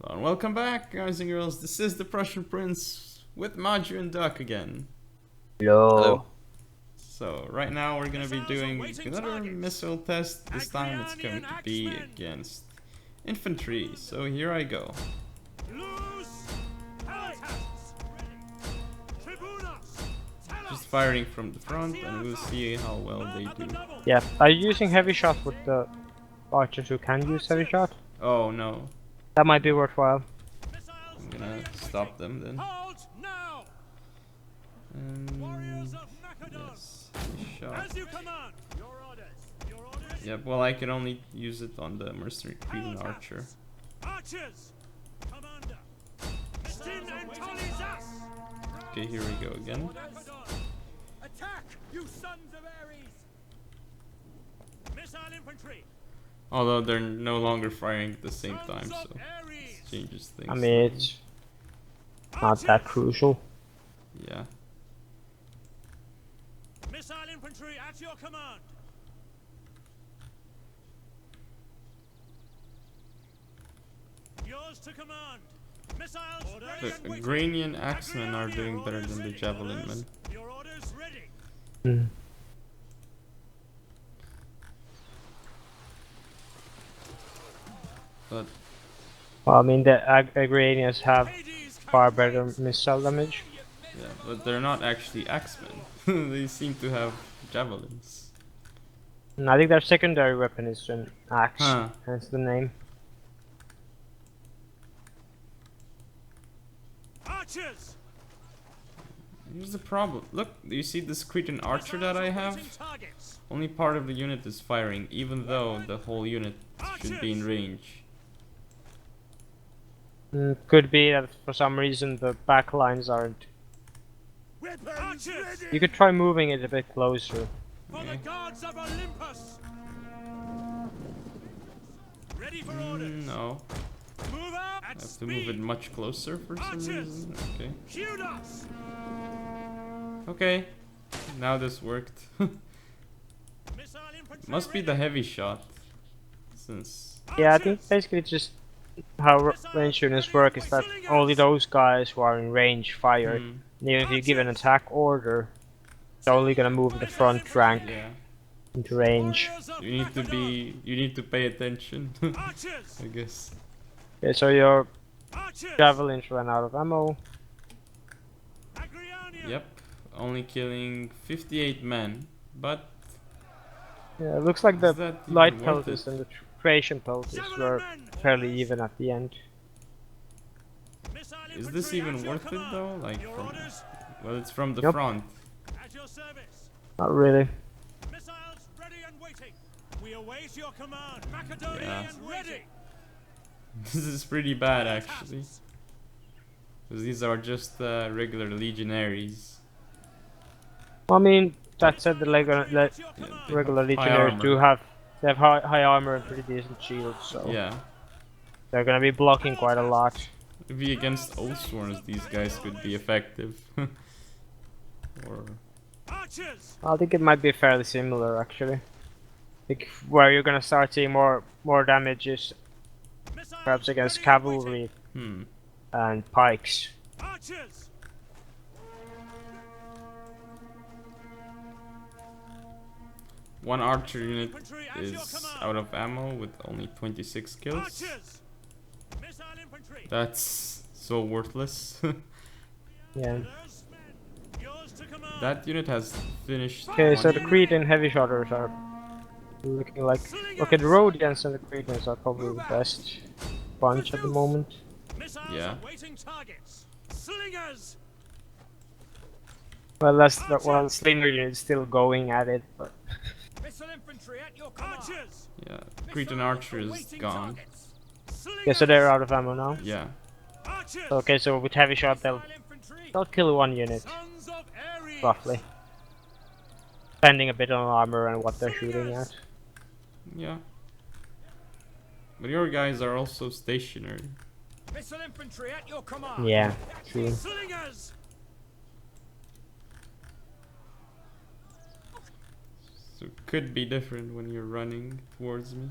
Hello and welcome back, guys and girls. This is the Prussian Prince with Maju and Duck again. Hello. So right now we're gonna be doing another missile test. This time it's going to be against infantry. So here I go. Just firing from the front, and we'll see how well they do. Yeah, are you using heavy shot with the archers who can use heavy shot? Oh no, That might be worthwhile. I'm gonna stop them then. Yes, shot. Yep, well I can only use it on the mercenary Cretan archer. Okay, here we go again. Attack, you sons of Ares! Missile infantry. Although they're no longer firing at the same time, so it changes things. I mean, it's not that crucial. Yeah. Missile infantry at your command. Yours to command. Missiles ready The and Agranian axemen are doing better than the javelin men. Your orders ready. Hmm. But Well, I mean, the Agranians have far better missile damage. yeah, but they're not actually axemen. They seem to have javelins. And I think their secondary weapon is an axe, Huh. hence the name. Archers. Here's the problem. Look, do you see this Cretan archer that I have? Only part of the unit is firing, even though the whole unit should be in range. Could be that for some reason the back lines aren't. You could try moving it a bit closer. For the gods of Olympus. Ready for orders. No, Move up I at have to move it much closer for some reason. Okay. Shoot us. Okay, now this worked. Missile infantry. Must be the heavy shot, since Yeah, I think basically it's just how range units work is that only those guys who are in range fire. hmm, And even if you give an attack order, it's only gonna move the front rank yeah, into range. you need to pay attention. Archers. I guess. Okay, so your Archers. javelins ran out of ammo. Agriania. Yep, only killing 58 men, but Yeah, it looks like is the that even light worth pelters it? and the creation pelters were fairly even at the end. Missile Is this infantry even at your worth it command. though? Like Your from, orders well, it's from the Nope. front. at your service. Not really. Missiles ready and waiting. We await your command. Macedonia Yeah. and ready. This is pretty bad actually, because these are just regular legionaries. I mean, that said, the regular, At your Yeah, command. they regular have high legionnaries do armor. have high armor and pretty decent shields, so Yeah, they're gonna be blocking quite a lot. maybe against Oathsworns these guys could be effective. Or Archers. I think it might be fairly similar actually. I think where you're gonna start seeing more damage is Missiles perhaps against ready and waiting. cavalry hmm. and pikes. Archers. One archer unit Infantry at your is command. out of ammo with only 26 kills. Archers. Missile infantry. That's so worthless. Yeah. Orders. Yours to command. That unit has finished. Okay, so one- the Cretan heavy shotters are looking like. Okay, the Rhodians and the Cretans are probably the best bunch at the moment. Missiles Yeah. awaiting targets. Slingers. Well, that's the one Slinger unit is still going at it, but Missile infantry at your command. Archers. Yeah, Cretan archer is gone. okay, so they're out of ammo now. Yeah, Archers. Okay, so with heavy shot they'll kill one unit Sons of Ares. roughly, depending a bit on armor and what they're shooting at. yeah. But your guys are also stationary. Missile infantry at your command. Yeah, true. Slingers. So it could be different when you're running towards me.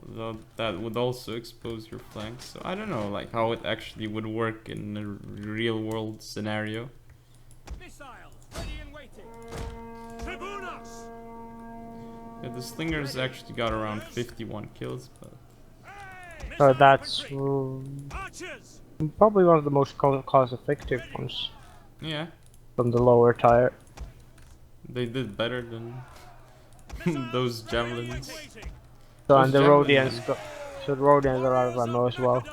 Though that would also expose your flanks. So I don't know like how it actually would work in a real world scenario. Missiles ready and waiting. Tribunos! Yeah, the slingers actually got around 51 kills, but So that's Archers! probably one of the most cost-effective ones yeah, from the lower tier. they did better than those javelins. So Those and the javelin Rhodians men. got, so the Rhodians are out of ammo as well.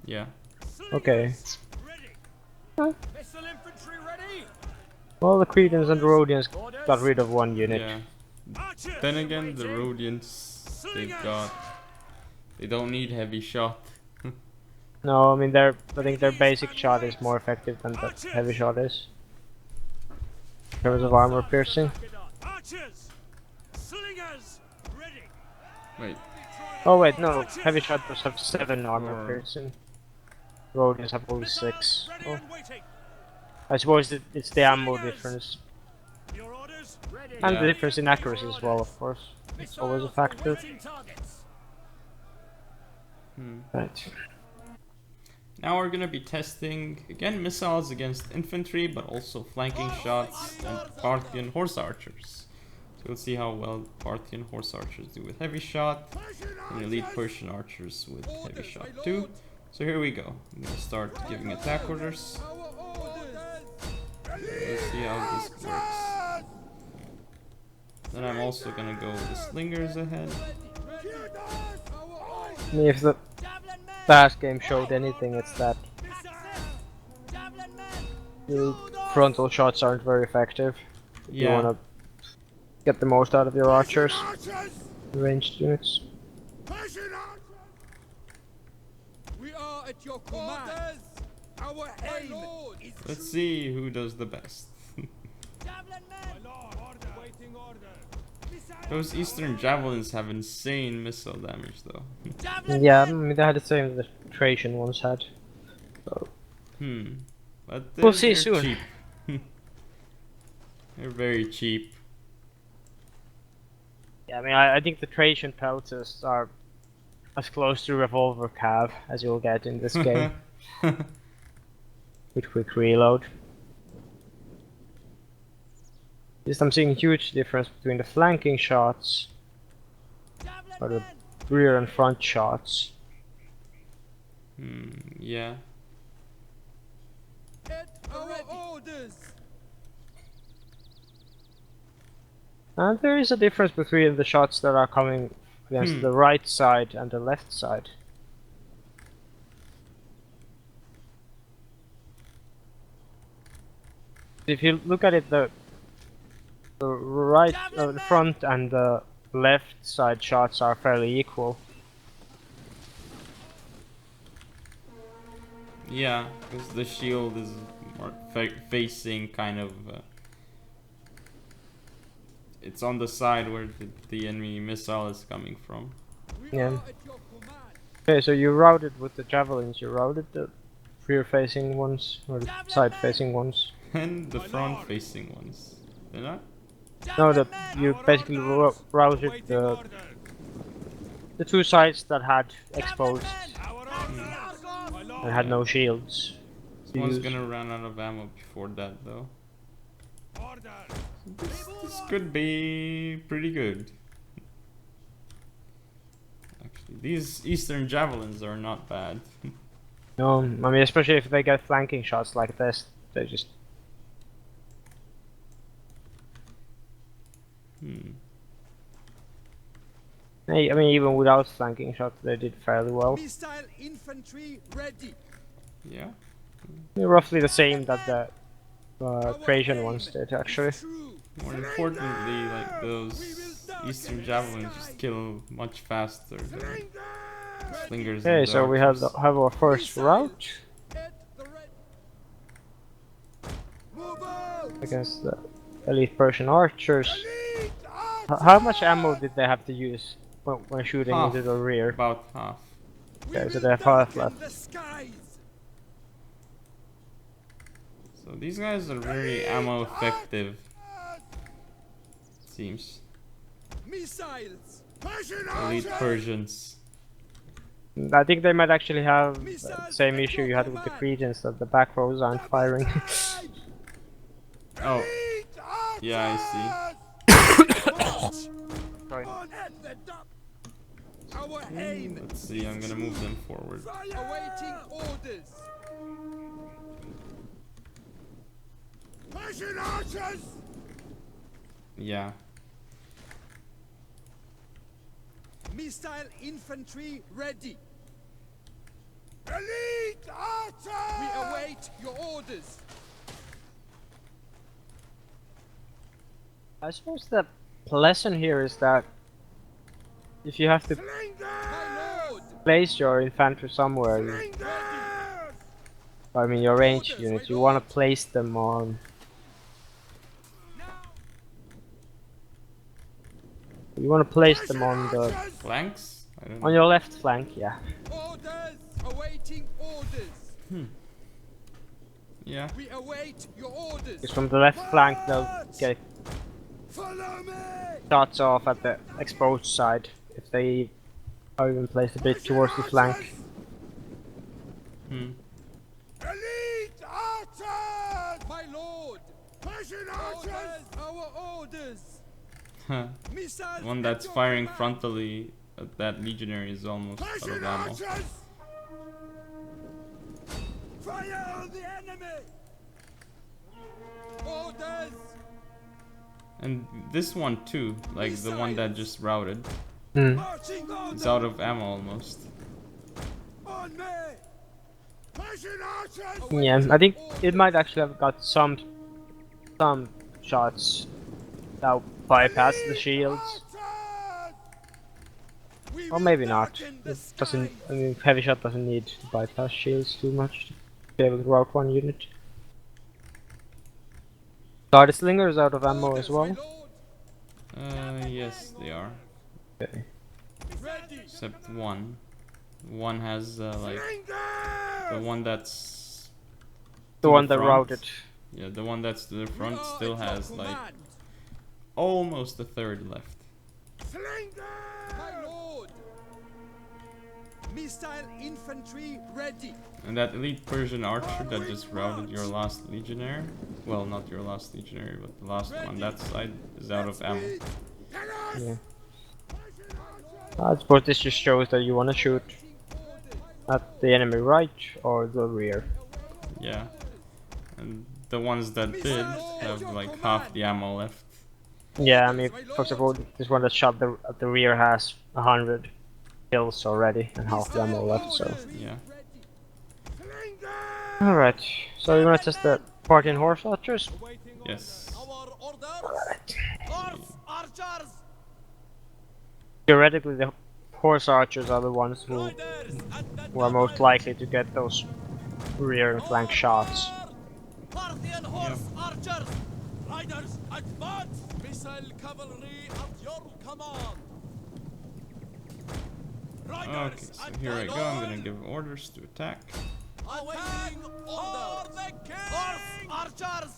Yeah. Okay. Ready. Missile infantry ready. Well, the Cretans and the Rhodians got rid of one unit. Yeah. Archers! Then again, the Rhodians, they don't need heavy shot. No, I mean I think their basic shot is more effective than the heavy shot is. In terms of armor piercing. Archers! Slingers! Ready. Wait, Oh wait, no, heavy shot does have 7 armor Or- piercing. Rhodians have only 6. Ready Oh. and waiting. I suppose it's the ammo difference. Your orders? Ready. And Yeah. the difference in accuracy as well, of course. It's always a factor. Targets. Right. now we're gonna be testing again missiles against infantry, but also flanking shots and Parthian horse archers. So we'll see how well Parthian horse archers do with heavy shot, and elite Persian archers with heavy shot too. So here we go. I'm gonna start giving attack orders. Let's see how this works. Then I'm also gonna go with the slingers ahead. I mean, if the last game showed anything, it's that the frontal shots aren't very effective. You Yeah, wanna get the most out of your archers, ranged units. We are at your command. Our aim is let's see who does the best. Waiting order. Those eastern javelins have insane missile damage though. Yeah, I mean they had the same that the Trajan ones had. So, But We'll see they're soon. cheap. They're very cheap. yeah, I mean I think the Trajan pelters are as close to revolver cav as you'll get in this game with quick reload. Just I'm seeing a huge difference between the flanking shots or the rear and front shots. Yeah. at our orders. And there is a difference between the shots that are coming against the right side and the left side. If you look at it, the right, the front and the left side shots are fairly equal. Yeah, because the shield is more facing kind of. It's on the side where the enemy missile is coming from. We Yeah. are at your command. Okay, so you routed with the javelins, you routed the rear facing ones or the side facing ones. And the front facing ones. They're not? No, you basically routed Waiting the order. two sides that had exposed Our orders. My lord. and had no shields. This to one's use. gonna run out of ammo before that though. Order. This could be pretty good. Actually, these eastern javelins are not bad. No, I mean especially if they get flanking shots like this, they just I mean even without flanking shots they did fairly well. Missile infantry ready. Yeah. They're roughly the same that the Trajan ones did actually. True. More importantly, like those eastern javelins just kill much faster than slingers. Okay, and so we have archers. have our first route At the red. Move out. against the elite Persian archers. How much ammo did they have to use when shooting Half. into the rear? About half. Okay, so will they have half darken left. the skies. So these guys are very ammo effective. Seems. Missiles. Persian Elite archers! Persians. I think they might actually have the same issue you had with the Cretans, that the back rows aren't firing. Oh, Elite yeah, I see. archers! Sorry. On at the top! Our aim Let's see, I'm gonna move them forward. awaiting orders. Persian archers! Yeah. Missile infantry ready. Elite archers! We await your orders. I suppose the lesson here is that if you have to My lord! place your infantry somewhere, I mean your ranged units, you want to place them on. You want to place them on the Flanks? I don't on know. your left flank, yeah. Orders! Awaiting orders. Yeah. We await your orders. Because from the left flank they'll get Follow me! shots off at the exposed side if they are even placed a bit towards the flank. Hmm. Elite archers! My lord! Persian archers! Our orders! Huh. Missiles One at that's your firing command. frontally at that legionary is almost out of Persian ammo. archers! Fire on the enemy! Orders! And this one too, like the one that just routed, Marching orders! is out of ammo almost. On me! Persian archers! Yeah, I think it might actually have got some shots that bypass the shields. Or maybe not. It doesn't. I mean, heavy shot doesn't need to bypass shields too much to be able to route one unit. Guard Slinger is out of ammo as well. Yes, they are. Okay. Except one. One has like the one that's The to one that front. routed. Yeah, the one that's to the front still has like almost a third left. My lord! Missile infantry ready. And that elite Persian archer that just routed your last legionnaire, well, not your last legionary, but the last one on that side is out of ammo. Yeah. I suppose this just shows that you want to shoot at the enemy right or the rear. Yeah. And the ones that did have like half the ammo left. Yeah, I mean, for example, this one that shot at the rear has 100 kills already and half the ammo left, so. Yeah. Alright, so you wanna test the Parthian horse archers? Yes. Theoretically, the horse archers are the ones who are most likely to get those rear and flank shots. Parthian horse archers! Riders, advance! Missile cavalry at your command! Okay, so here I go. I'm gonna give orders to attack. Awaiting orders! For the king! Horse archers!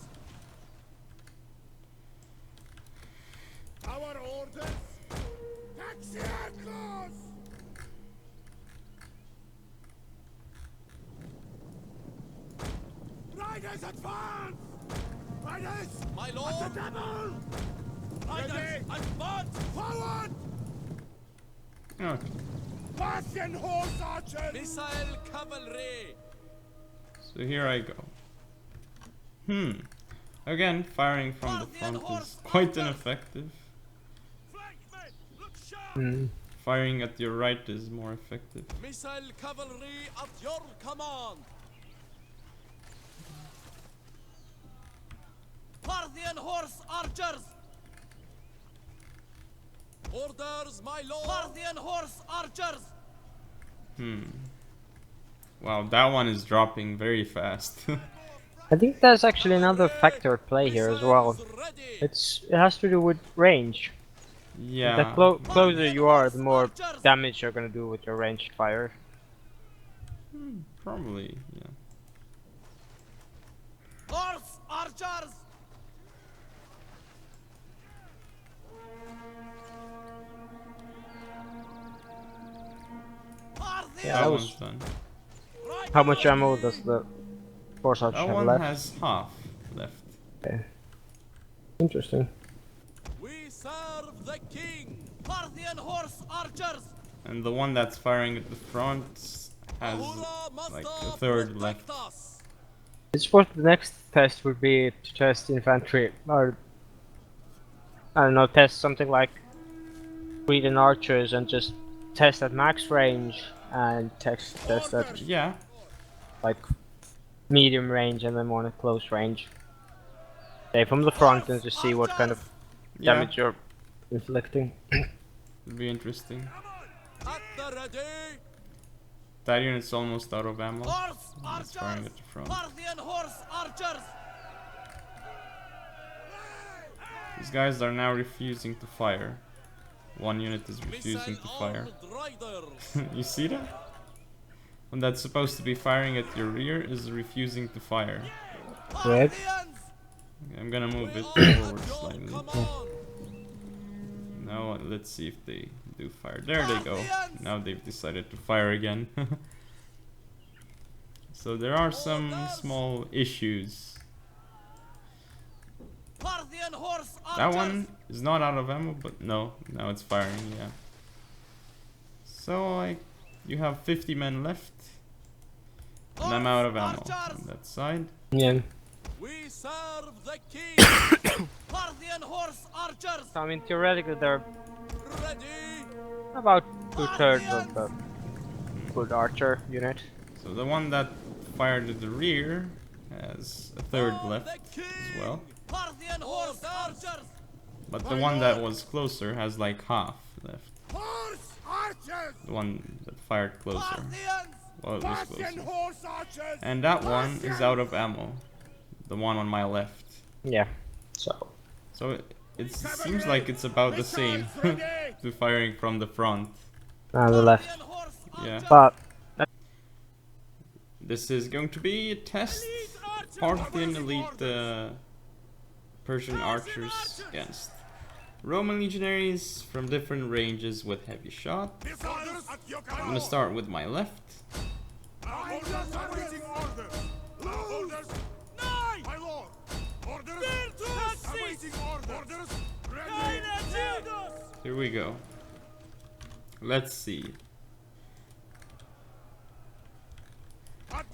Our orders! Taxiacos! Riders advance! Riders! My At lord! the double! Riders, Ready. advance! Forward! Okay. Parthian horse archers! Missile cavalry! So here I go. Again, firing from the front is quite ineffective. Flankmen, look sharp! Hmm. Firing at your right is more effective. Missile cavalry at your command! Parthian horse archers! Orders, my lord! Parthian horse archers! Wow, that one is dropping very fast. I think there's actually another factor at play here as well. Ready. It has to do with range. The Yeah. closer you are, the more damage you're gonna do with your ranged fire. Probably, yeah. Horse archers! Yeah, that that one's was. done. How much ammo does the horse archer That have one left? has half left. Okay. Interesting. We serve the king. Parthian horse archers. And the one that's firing at the front has like a third left. I suppose the next test would be to test infantry, or I don't know, test something like Sweden archers and just test at max range and test at Yeah, like medium range and then one at close range. Say from the front and just see what kind of yeah, damage you're inflicting. it'd be interesting. At the ready. That unit's almost out of ammo. Horse It's firing archers. at the front. Parthian horse archers. These guys are now refusing to fire. One unit is refusing to fire. You see that? One that's supposed to be firing at your rear is refusing to fire. Red. Okay, I'm gonna move it forward slightly. Now let's see if they do fire. There they go. Now they've decided to fire again. So there are some small issues. That one is not out of ammo, but no, now it's firing, yeah. So you have 50 men left. And I'm out of ammo on that side. Yeah. We serve the king. Parthian horse archers. So, I mean, theoretically, they're Ready. about 2/3 of the good archer unit. So the one that fired at the rear has a third left as well. Parthian horse archers. But the one that was closer has like half left. Horse archers. The one that fired closer. Parthians. Well, it was closer. horse archers. And that one is out of ammo. The one on my left. Yeah. So. So it seems like it's about the same to firing from the front. On the left. Yeah. But This is going to be a test. Parthian elite Persian archers against Roman legionaries from different ranges with heavy shot. I'm gonna start with my left. Here we go. Let's see.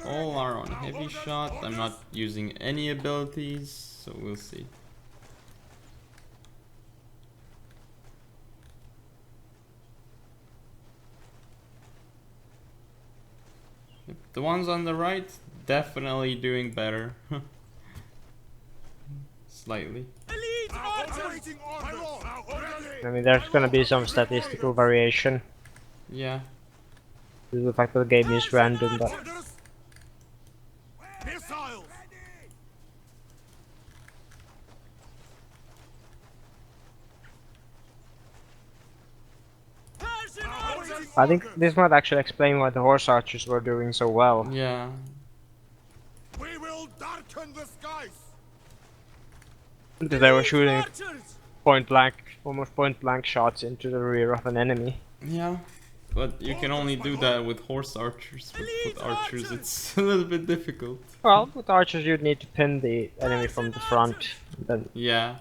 All are on heavy shot. I'm not using any abilities, so we'll see. The ones on the right, definitely doing better. Slightly. I mean, there's gonna be some statistical variation Yeah. due to the fact that the game is random, but I think this might actually explain why the horse archers were doing so well. Yeah. We will darken the skies. Because they were shooting point blank, almost point blank shots into the rear of an enemy. Yeah. But you can only do that with horse archers. With foot archers, it's a little bit difficult. Well, with archers you'd need to pin the enemy from the front. Then Yeah.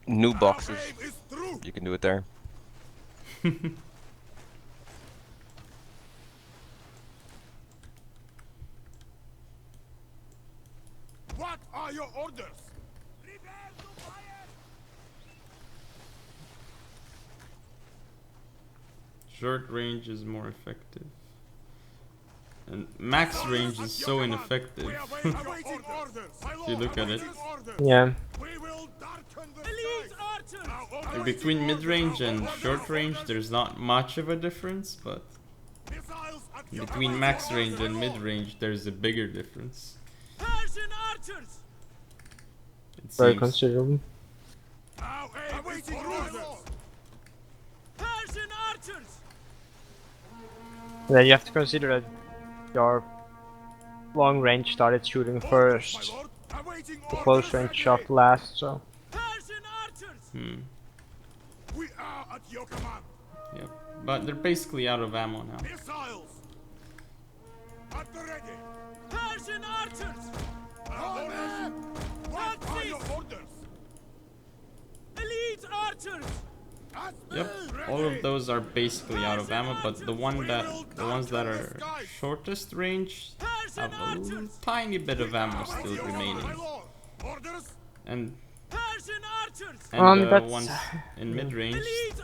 New boxes. You can do it there. What are your orders? Short range is more effective. And max range is so ineffective. If you look at it. yeah, We will darken the skies. Like between mid-range and short range, there's not much of a difference, but Missiles at your between max range and mid-range, there's a bigger difference. Persian archers! It very seems. considerable. Now awaiting orders. Persian archers! Then you have to consider that your long range started shooting first. My lord, awaiting The close range shot last, so Persian archers! Hmm. We are at your command. Yep. But they're basically out of ammo now. Missiles. At the ready. Persian archers! What are your orders? Elite archers! Yep, all of those are basically out of ammo, but the ones that are shortest range have a tiny bit of ammo still remaining. Orders? And Persian archers! the that's- ones in mid-range,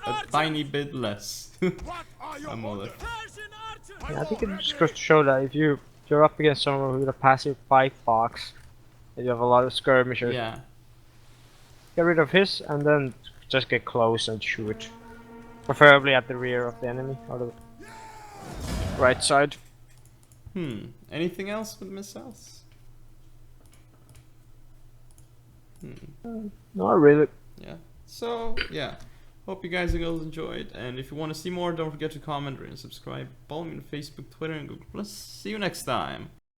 a tiny bit less. What are your Ammo orders? left. Persian archers! Yeah, I think it just goes to show that if you're up against someone with a passive fight box, and you have a lot of skirmishers, Yeah, get rid of his and then just get close and shoot. Preferably at the rear of the enemy or the right side. anything else with missiles? Not really. Yeah, so yeah, hope you guys enjoyed, and if you want to see more, don't forget to comment, rate, and subscribe. Follow me on Facebook, Twitter, and Google+. See you next time.